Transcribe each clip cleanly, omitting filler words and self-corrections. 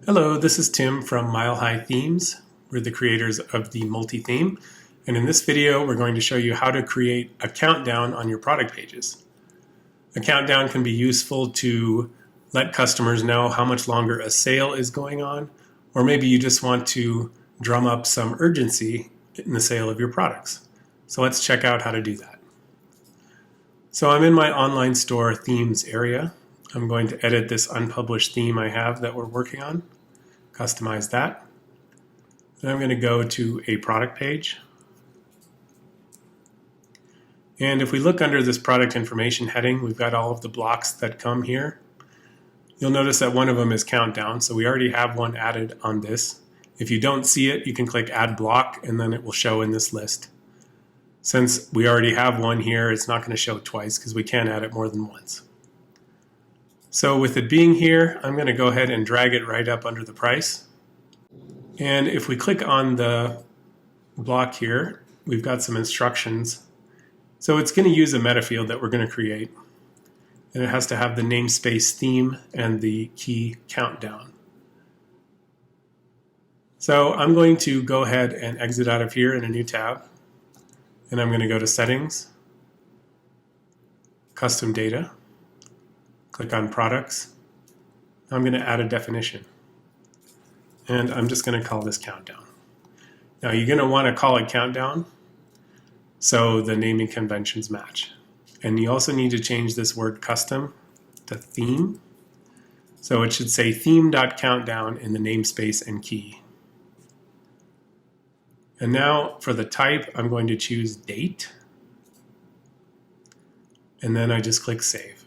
Hello, this is Tim from Mile High Themes. We're the creators of the multi-theme, and in this video we're going to show you how to create a countdown on your product pages. A countdown can be useful to let customers know how much longer a sale is going on, or maybe you just want to drum up some urgency in the sale of your products. So let's check out how to do that. So I'm in my online store themes area. I'm going to edit this unpublished theme I have that we're working on, customize that. Then I'm going to go to a product page. And if we look under this product information heading, we've got all of the blocks that come here. You'll notice that one of them is countdown, so we already have one added on this. If you don't see it, you can click add block and then it will show in this list. Since we already have one here, it's not going to show twice because we can't add it more than once. So with it being here, I'm going to go ahead and drag it right up under the price. And if we click on the block here, we've got some instructions. So it's going to use a meta field that we're going to create. And it has to have the namespace theme and the key countdown. So I'm going to go ahead and exit out of here in a new tab. And I'm going to go to Settings, Custom Data. Click on Products. I'm going to add a definition. And I'm just going to call this Countdown. Now you're going to want to call it Countdown so the naming conventions match. And you also need to change this word custom to theme. So it should say theme.countdown in the namespace and key. And now for the type, I'm going to choose date. And then I just click Save.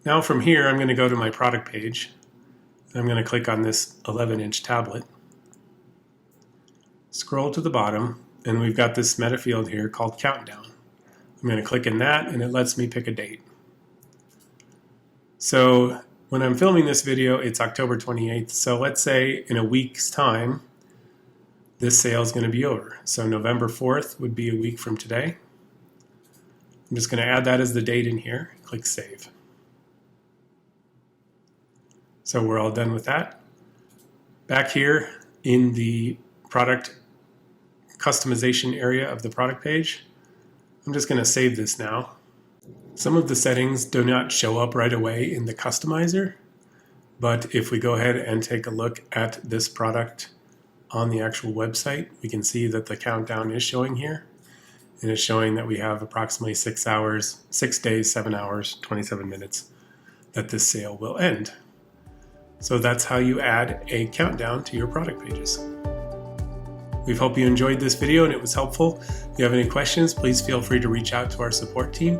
Now from here, I'm going to go to my product page. I'm going to click on this 11-inch tablet. Scroll to the bottom, and we've got this meta field here called Countdown. I'm going to click in that, and it lets me pick a date. So when I'm filming this video, it's October 28th. So let's say in a week's time, this sale is going to be over. So November 4th would be a week from today. I'm just going to add that as the date in here. Click Save. So we're all done with that. Back here in the product customization area of the product page, I'm just going to save this now. Some of the settings do not show up right away in the customizer, but if we go ahead and take a look at this product on the actual website, we can see that the countdown is showing here. And it's showing that we have approximately 6 days, 7 hours, 27 minutes that this sale will end. So that's how you add a countdown to your product pages. We hope you enjoyed this video and it was helpful. If you have any questions, please feel free to reach out to our support team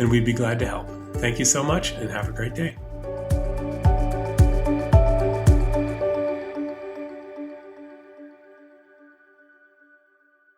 and we'd be glad to help. Thank you so much and have a great day.